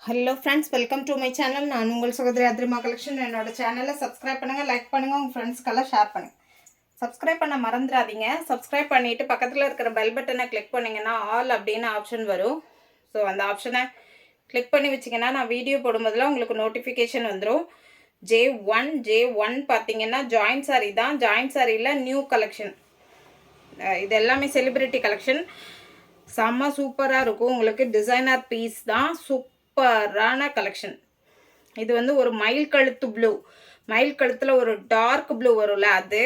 Hello friends, welcome to my channel. நான் உங்கள் சகோதரி அத்ரிமா கலெக்ஷன். என்னோட சேனலை சப்ஸ்கிரைப் பண்ணுங்கள், லைக் பண்ணுங்கள், உங்கள் ஃப்ரெண்ட்ஸ்க்கெல்லாம் ஷேர் பண்ணுங்கள். சப்ஸ்கிரைப் பண்ண மறந்துடாதீங்க. சப்ஸ்கிரைப் பண்ணிவிட்டு பக்கத்தில் இருக்கிற பெல் பட்டனை கிளிக் பண்ணிங்கன்னா ஆல் அப்படின்னு ஆப்ஷன் வரும். ஸோ அந்த ஆப்ஷனை கிளிக் பண்ணி வச்சிங்கன்னா நான் வீடியோ போடும்போதெல்லாம் உங்களுக்கு நோட்டிஃபிகேஷன் வந்துடும். J1 பார்த்தீங்கன்னா ஜாயின்ட் சாரீ தான். ஜாயின்ட் சாரியில் நியூ கலெக்ஷன். இது எல்லாமே செலிப்ரிட்டி கலெக்ஷன். செம்ம சூப்பராக இருக்கும். உங்களுக்கு டிசைனர் பீஸ் தான். சூப்பரான கலெக்ஷன். இது வந்து ஒரு மயில் கழுத்து ப்ளூ, மயில் கழுத்தில் ஒரு டார்க் ப்ளூ வரும்ல, அது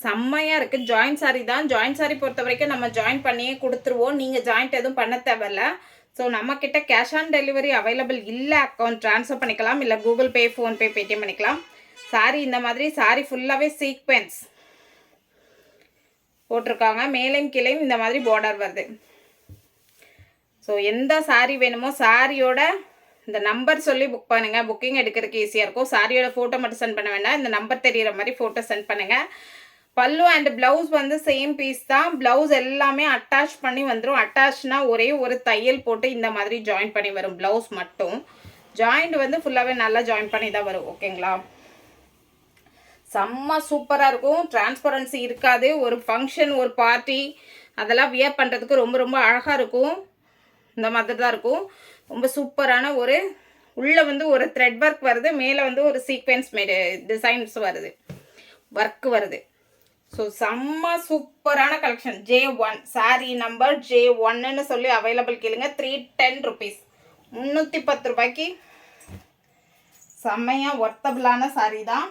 செம்மையாக இருக்குது. ஜாயின்ட் சாரீ தான். ஜாயின்ட் சாரீ பொறுத்த வரைக்கும் நம்ம ஜாயின் பண்ணியே கொடுத்துருவோம். நீங்கள் ஜாயிண்ட் எதுவும் பண்ண தேவையில்ல. ஸோ நம்மக்கிட்ட கேஷ் ஆன் டெலிவரி அவைலபிள் இல்லை. அக்கௌண்ட் ட்ரான்ஸ்ஃபர் பண்ணிக்கலாம், இல்லை கூகுள் பே, ஃபோன்பே, பேடிஎம் பண்ணிக்கலாம். சாரீ இந்த மாதிரி சாரீ ஃபுல்லாகவே சீக்வென்ஸ் போட்டிருக்காங்க. மேலையும் கீழையும் இந்த மாதிரி பார்டர் வருது. ஸோ எந்த சாரீ வேணுமோ சாரியோட இந்த நம்பர் சொல்லி புக் பண்ணுங்கள். புக்கிங் எடுக்கிறதுக்கு ஈஸியாக இருக்கும். சாரியோட ஃபோட்டோ மட்டும் சென்ட் பண்ண வேண்டாம், இந்த நம்பர் தெரிகிற மாதிரி ஃபோட்டோ சென்ட் பண்ணுங்கள். பல்லு அண்ட் ப்ளவுஸ் வந்து சேம் பீஸ் தான். ப்ளவுஸ் எல்லாமே அட்டாச் பண்ணி வந்துடும். அட்டாச்னா ஒரே ஒரு தையல் போட்டு இந்த மாதிரி ஜாயின் பண்ணி வரும். ப்ளவுஸ் மட்டும் ஜாயிண்ட் வந்து ஃபுல்லாகவே நல்லா ஜாயின் பண்ணி தான் வரும். ஓகேங்களா? செம்ம சூப்பராக இருக்கும். டிரான்ஸ்பரன்சி இருக்காது. ஒரு ஃபங்க்ஷன், ஒரு பார்ட்டி அதெல்லாம் வியர் பண்ணுறதுக்கு ரொம்ப ரொம்ப அழகாக இருக்கும். இந்த மாதிரி தான் இருக்கும். ரொம்ப சூப்பரான ஒரு உள்ளே வந்து ஒரு த்ரெட் ஒர்க் வருது, மேலே வந்து ஒரு சீக்வென்ஸ் டிசைன்ஸ் வருது, ஒர்க் வருது. ஸோ செம்ம சூப்பரான கலெக்ஷன். J1 சாரீ நம்பர் J1ன்னு சொல்லி அவைலபிள் கேளுங்க. 310 ருபீஸ், 310 ரூபாய்க்கு செம்மையாக ஒர்த்தபிளான சாரீ தான்.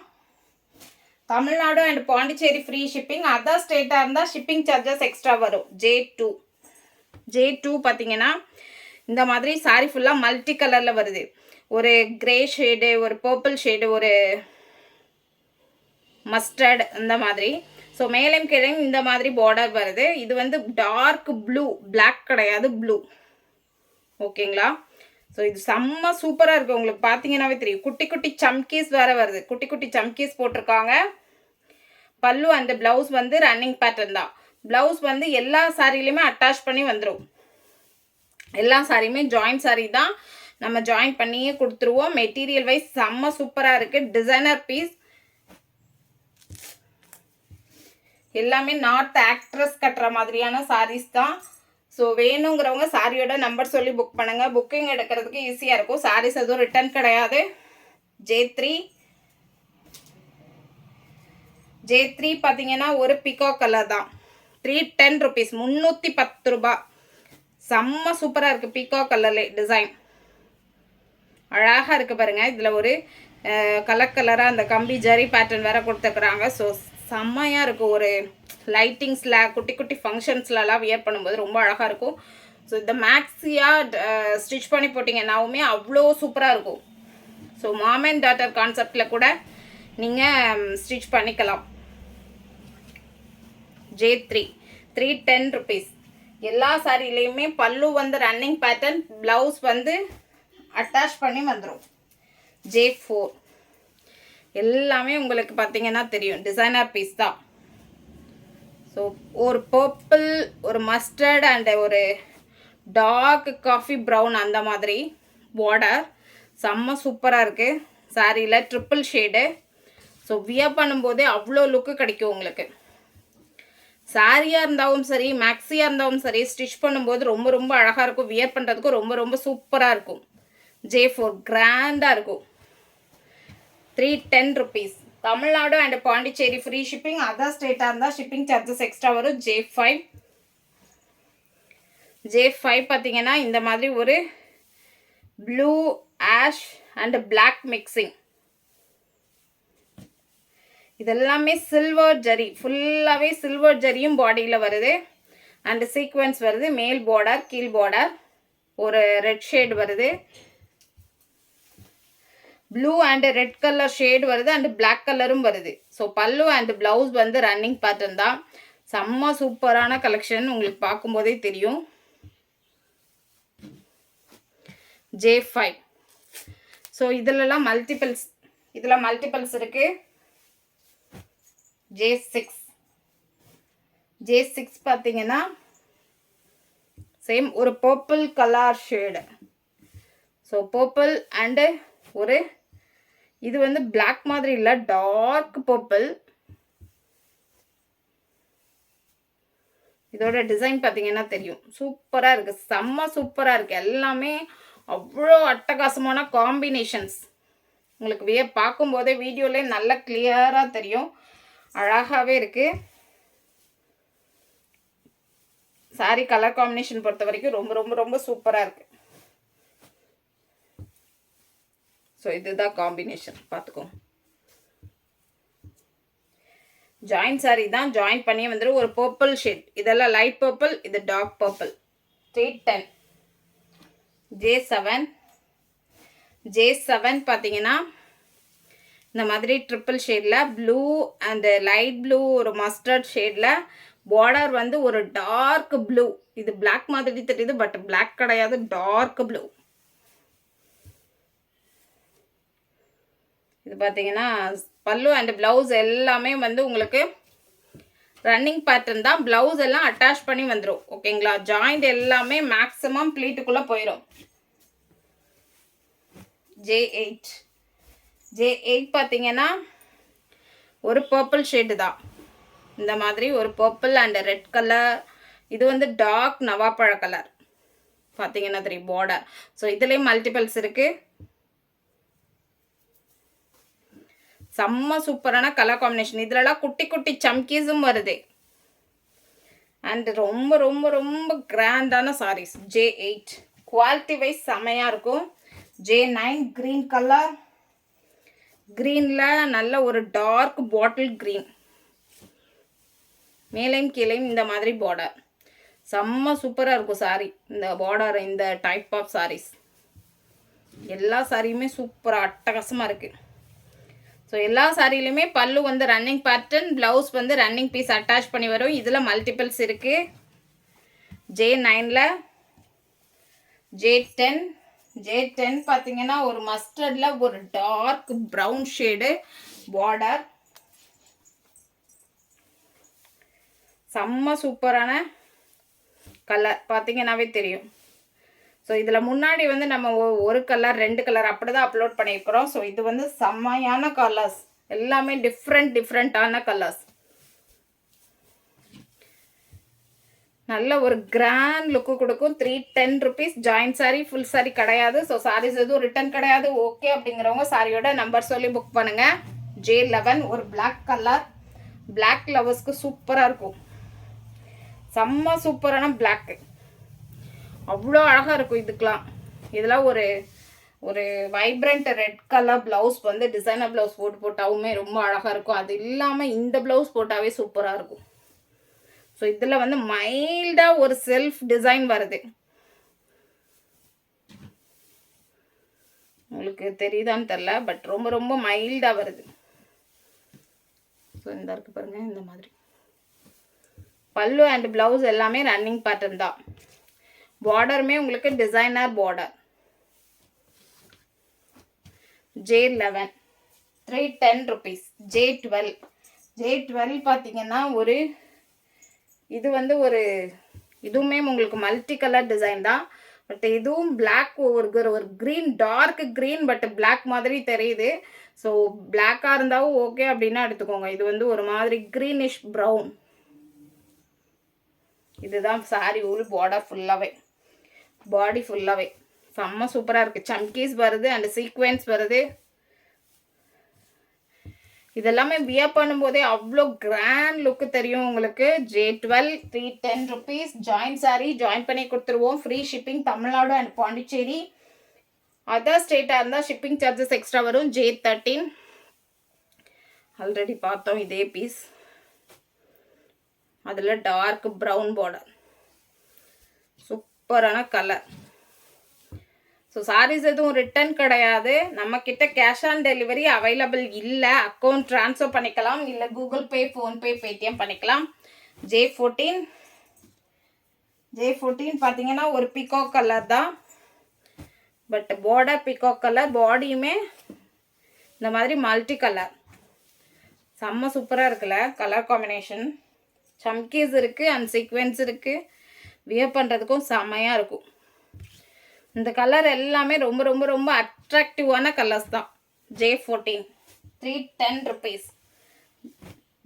Tamil Nadu and Pondicherry free shipping. Other ஸ்டேட்டாக இருந்தால் ஷிப்பிங் சார்ஜஸ் எக்ஸ்ட்ரா வரும். J2 பார்த்தீங்கன்னா இந்த மாதிரி சாரீ ஃபுல்லாக மல்டி கலரில் வருது. ஒரு கிரே ஷேடு, ஒரு பர்பிள் ஷேடு, ஒரு மஸ்டர்ட், இந்த மாதிரி. ஸோ மேலும் கீழே இந்த மாதிரி பார்டர் வருது. இது வந்து டார்க் ப்ளூ, பிளாக் கிடையாது, ப்ளூ. ஓகேங்களா? ஸோ இது செம்ம சூப்பராக இருக்குது. உங்களுக்கு பார்த்தீங்கன்னாவே தெரியும். குட்டி குட்டி சம்கீஸ் வேறு வருது. குட்டி குட்டி சம்கீஸ் போட்டிருக்காங்க. பல்லு அந்த ப்ளவுஸ் வந்து ரன்னிங் பேட்டர்ன் தான். ப்ளவுஸ் வந்து எல்லா சாரிலையுமே அட்டாச் பண்ணி வந்துடும். எல்லா சாரியுமே ஜாயின்ட் சாரீ தான். நம்ம ஜாயின் பண்ணியே கொடுத்துருவோம். மெட்டீரியல் வைஸ் செம்ம சூப்பராக இருக்குது. Designer piece. எல்லாமே நார்த் ஆக்ட்ரஸ் கட்டுற மாதிரியான சாரீஸ் தான். ஸோ வேணுங்கிறவங்க சாரியோட நம்பர் சொல்லி புக் பண்ணுங்கள். புக்கிங் எடுக்கிறதுக்கு ஈஸியாக இருக்கும். சாரீஸ் எதுவும் ரிட்டர்ன் கிடையாது. J3 பார்த்தீங்கன்னா ஒரு பிகாக் கலர் தான். 310 ருபீஸ், 310 ரூபா. செம்ம சூப்பராக இருக்குது. பீகாக் கலர்லேயே டிசைன் அழகாக இருக்குது பாருங்கள். இதில் ஒரு கலராக அந்த கம்பி ஜரி பேட்டர்ன் வேறு கொடுத்துருக்குறாங்க. ஸோ செம்மையாக இருக்கும். ஒரு லைட்டிங்ஸில், குட்டி குட்டி ஃபங்க்ஷன்ஸ்லலாம் வியர் பண்ணும்போது ரொம்ப அழகாக இருக்கும். ஸோ இந்த மேக்ஸியாக ஸ்டிச் பண்ணி போட்டிங்கன்னாவுமே அவ்வளோ சூப்பராக இருக்கும். ஸோ மாம் அண்ட் டாட்டர் கான்செப்டில் கூட நீங்கள் ஸ்டிச் பண்ணிக்கலாம். J3 310 rupees. எல்லா சாரிலையுமே பல்லு வந்து ரன்னிங் பேட்டர்ன், ப்ளவுஸ் வந்து அட்டாச் பண்ணி வந்துடும். J4 எல்லாமே உங்களுக்கு பார்த்தீங்கன்னா தெரியும், டிசைனர் பீஸ் தான். ஸோ ஒரு பர்பிள், ஒரு மஸ்டர்ட் அண்ட் ஒரு டார்க் காஃபி ப்ரௌன், அந்த மாதிரி பார்டர் செம்ம சூப்பராக இருக்குது. சாரியில் ட்ரிப்பிள் ஷேடு. ஸோ வியர் பண்ணும்போதே அவ்வளோ லுக்கு கிடைக்கும் உங்களுக்கு. சாரியாக இருந்தாலும் சரி, மேக்ஸியாக இருந்தாலும் சரி, ஸ்டிச் பண்ணும்போது ரொம்ப ரொம்ப அழகாக இருக்கும். வியர் பண்ணுறதுக்கும் ரொம்ப ரொம்ப சூப்பராக இருக்கும். J4 கிராண்டாக இருக்கும். 310 rupees. Tamil Nadu and Pondicherry free shipping. Other ஸ்டேட்டாக இருந்தால் ஷிப்பிங் சார்ஜஸ் எக்ஸ்ட்ரா வரும். J5 பார்த்தீங்கன்னா இந்த மாதிரி ஒரு blue, ash and black mixing. இதெல்லாமே சில்வர் ஜரி, ஃபுல்லாகவே சில்வர் ஜரியும் பாடியில் வருது. அண்டு சீக்வென்ஸ் வருது. மேல் பார்டர், கீழ் பார்டர், ஒரு ரெட் ஷேட் வருது, blue and red colour shade வருது, அண்டு பிளாக் கலரும் வருது. ஸோ பல்லு அண்டு ப்ளவுஸ் வந்து ரன்னிங் பேட்டர்ன் தான். செம்ம சூப்பரான கலெக்ஷன். உங்களுக்கு பார்க்கும்போதே தெரியும். J5. ஸோ இதிலலாம் மல்டிபிள்ஸ் இருக்குது. J6 பார்த்தீங்கன்னா சேம் ஒரு purple colour shade. So purple and ஒரு இது வந்து பிளாக் மாதிரி இல்லை, டார்க் பர்பிள். இதோட டிசைன் பார்த்தீங்கன்னா தெரியும், சூப்பராக இருக்குது, செம்ம சூப்பராக இருக்குது. எல்லாமே அவ்வளோ அட்டகாசமான காம்பினேஷன்ஸ். உங்களுக்கு பார்க்கும்போதே வீடியோலே நல்லா கிளியராக தெரியும், அழகாகவே இருக்குது. சாரி கலர் காம்பினேஷன் பொறுத்த வரைக்கும் ரொம்ப ரொம்ப ரொம்ப சூப்பராக இருக்குது. ஸோ இதுதான் காம்பினேஷன், பார்த்துக்கோங்க. ஜாயின் சாரி தான், ஜாயின் பண்ணி வந்துடும். ஒரு பர்பிள் ஷேட், இதெல்லாம் லைட் பர்பிள், இது டார்க் பர்பிள். 310 J7. J7 பார்த்தீங்கன்னா இந்த மாதிரி ட்ரிப்பிள் ஷேடில் ப்ளூ அண்ட் லைட் ப்ளூ, ஒரு மஸ்டர்ட் ஷேடில் பார்டர் வந்து ஒரு டார்க் ப்ளூ. இது பிளாக் மாதிரி தெரியுது, பட் பிளாக் கிடையாது, டார்க் ப்ளூ. இது பார்த்தீங்கன்னா பல்லு அண்ட் ப்ளவுஸ் எல்லாமே வந்து உங்களுக்கு ரன்னிங் பேட்டர்ன் தான். ப்ளவுஸ் எல்லாம் அட்டாச் பண்ணி வந்துடும், ஓகேங்களா. ஜாயிண்ட் எல்லாமே மேக்ஸிமம் ப்ளீட்டுக்குள்ளே போயிடும். J8 பார்த்தீங்கன்னா ஒரு பர்பிள் ஷேடு தான், இந்த மாதிரி ஒரு பர்பிள் அண்ட் ரெட் கலர். இது வந்து டார்க் நவாப்பழ கலர் பார்த்தீங்கன்னா தெரியும் பார்டர். ஸோ இதுலேயும் மல்டிபிள்ஸ் இருக்குது. செம்ம சூப்பரான கலர் காம்பினேஷன். இதுலலாம் குட்டி குட்டி சம்கீஸும் வருது. அண்ட் ரொம்ப ரொம்ப ரொம்ப கிராண்டான சாரீஸ். J8 குவாலிட்டி வைஸ் செம்மையாக இருக்கும். J9 க்ரீன் கலர், க்ரீனில் நல்ல ஒரு டார்க் பாட்டில் க்ரீன், மேலேயும் கீழேயும் இந்த மாதிரி பார்டர். செம்ம சூப்பராக இருக்கும் சாரீ. இந்த பார்டர், இந்த டைப் ஆஃப் சாரீஸ் எல்லா சாரியுமே சூப்பராக அட்டகாசமாக இருக்குது. ஸோ எல்லா சாரிலையுமே பல்லு வந்து ரன்னிங் பேட்டர்ன், ப்ளவுஸ் வந்து ரன்னிங் பீஸ் அட்டாச் பண்ணி வரும். இதில் மல்டிபிள்ஸ் இருக்குது. J9ல் J10 பார்த்தீங்கன்னா ஒரு மஸ்டர்டில் ஒரு டார்க் ப்ரௌன் ஷேடு பார்டர். செம்ம சூப்பரான கலர், பார்த்தீங்கன்னாவே தெரியும். ஸோ இதில் முன்னாடி வந்து நம்ம ஒரு கலர் 2 கலர் அப்படி தான் அப்லோட் பண்ணியிருக்கிறோம். ஸோ இது வந்து செம்மையான கலர்ஸ், எல்லாமே டிஃப்ரெண்ட்டான கலர்ஸ். நல்ல ஒரு கிராண்ட் லுக்கு கொடுக்கும். 310 rupees. Joint sari, full sari கிடையாது. ஸோ சாரீஸ் எதுவும் ரிட்டர்ன் கிடையாது. ஓகே அப்படிங்கிறவங்க சாரியோட நம்பர் சொல்லி புக் பண்ணுங்கள். J11 ஒரு பிளாக் கலர், பிளாக் லவர்ஸ்க்கு சூப்பராக இருக்கும். செம்ம சூப்பரான பிளாக்கு, அவ்வளோ அழகாக இருக்கும். இதெல்லாம் ஒரு வைப்ரண்ட் ரெட் கலர் ப்ளவுஸ் வந்து டிசைனர் ப்ளவுஸ் போட்டாவுமே ரொம்ப அழகாக இருக்கும். அது இல்லாமல் இந்த ப்ளவுஸ் போட்டாவே சூப்பராக இருக்கும். ஸோ இதில் வந்து மைல்டாக ஒரு செல்ஃப் டிசைன் வருது. உங்களுக்கு தெரியுதான்னு தெரில, பட் ரொம்ப ரொம்ப மைல்டாக வருது. ஸோ இந்த இருக்கு பாருங்கள், இந்த மாதிரி பல்லு அண்ட் ப்ளவுஸ் எல்லாமே ரன்னிங் பேட்டர்ன் தான். பார்டருமே உங்களுக்கு designer border. J11 310 rupees. J12 பார்த்தீங்கன்னா இது வந்து இதுவுமே உங்களுக்கு மல்டி கலர் டிசைன் தான். பட் இதுவும் பிளாக், ஒரு green, dark green, but black மாதிரி தெரியுது. ஸோ பிளாக்காக இருந்தாலும் ஓகே அப்படின்னா எடுத்துக்கோங்க. இது வந்து ஒரு மாதிரி க்ரீனிஷ் ப்ரௌன். இதுதான் சாரி உள் பார்டர் ஃபுல்லாகவே, பாடி ஃபுல்லாகவே செம்ம சூப்பராக இருக்குது. சம்கீஸ் வருது அண்ட் சீக்வென்ஸ் வருது. இதெல்லாமே வியர் பண்ணும்போதே அவ்வளோ கிராண்ட் லுக்கு தெரியும் உங்களுக்கு. J12 310 rupees. Join sorry join பண்ணி கொடுத்துருவோம். Free shipping Tamil Nadu and Pondicherry. Other ஸ்டேட்டாக இருந்தால் ஷிப்பிங் சார்ஜஸ் எக்ஸ்ட்ரா வரும். J13 ஆல்ரெடி பார்த்தோம் இதே பீஸ். அதில் டார்க் ப்ரௌன் பார்டர், சூப்பரான கலர். ஸோ சாரீஸ் எதுவும் ரிட்டர்ன் கிடையாது. நம்மக்கிட்ட கேஷ் ஆன் டெலிவரி அவைலபிள் இல்லை. அக்கௌண்ட் ட்ரான்ஸ்ஃபர் பண்ணிக்கலாம், இல்லை கூகுள் பே, ஃபோன்பே, பேடிஎம் பண்ணிக்கலாம். J14 பார்த்தீங்கன்னா ஒரு பிகாக் கலர் தான், பட் பார்டர் பிகாக் கலர், பாடியுமே இந்த மாதிரி மல்டி கலர். செம்ம சூப்பராக இருக்குல்ல கலர் காம்பினேஷன். சம்கீஸ் இருக்குது அண்ட் சீக்வென்ஸ் இருக்குது. வியர் பண்ணுறதுக்கும் செம்மையாக இருக்கும். இந்த கலர் எல்லாமே ரொம்ப ரொம்ப ரொம்ப அட்ராக்டிவான கலர்ஸ் தான். J14 310 rupees.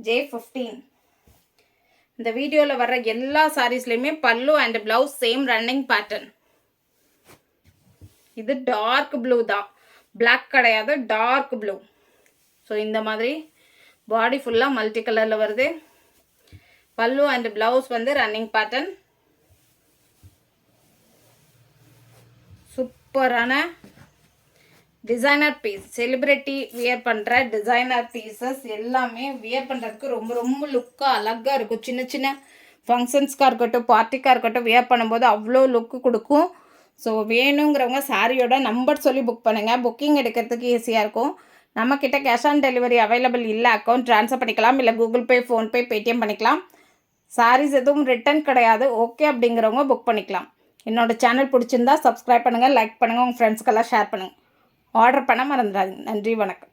J15. இந்த வீடியோவில் வர்ற எல்லா சாரீஸ்லையுமே பல்லு and blouse same running pattern. இது டார்க் ப்ளூ தான், பிளாக் கிடையாது, டார்க் ப்ளூ. ஸோ இந்த மாதிரி பாடி ஃபுல்லாக மல்டி கலரில் வருது. பல்லு அண்ட் ப்ளவுஸ் வந்து ரன்னிங் பேட்டர்ன். சூப்பரான டிசைனர் பீஸ், செலிப்ரிட்டி வியர் பண்ணுற டிசைனர் பீசஸ் எல்லாமே வியர் பண்ணுறதுக்கு ரொம்ப ரொம்ப லுக்காக அழகாக இருக்கும். சின்ன சின்ன ஃபங்க்ஷன்ஸ்க்காக இருக்கட்டும், பார்ட்டிக்காக இருக்கட்டும், வியர் பண்ணும்போது அவ்வளோ லுக்கு கொடுக்கும். ஸோ வேணுங்கிறவங்க சாரியோட நம்பர் சொல்லி புக் பண்ணுங்கள். புக்கிங் எடுக்கிறதுக்கு ஈஸியாக இருக்கும். நம்மக்கிட்ட கேஷ் ஆன் டெலிவரி அவைலபிள் இல்லை. அக்கௌண்ட் ட்ரான்ஸ்ஃபர் பண்ணிக்கலாம், இல்லை கூகுள் பே, ஃபோன்பே, பேடிஎம் பண்ணிக்கலாம். சாரீஸ் எதுவும் ரிட்டன் கிடையாது. ஓகே அப்படிங்கிறவங்க புக் பண்ணிக்கலாம். என்னோடய சேனல் பிடிச்சிருந்தா சப்ஸ்கிரைப் பண்ணுங்கள், லைக் பண்ணுங்கள், உங்கள் ஃப்ரெண்ட்ஸ்க்கெல்லாம் ஷேர் பண்ணுங்கள். ஆர்டர் பண்ண மறந்துடாதீங்க. நன்றி, வணக்கம்.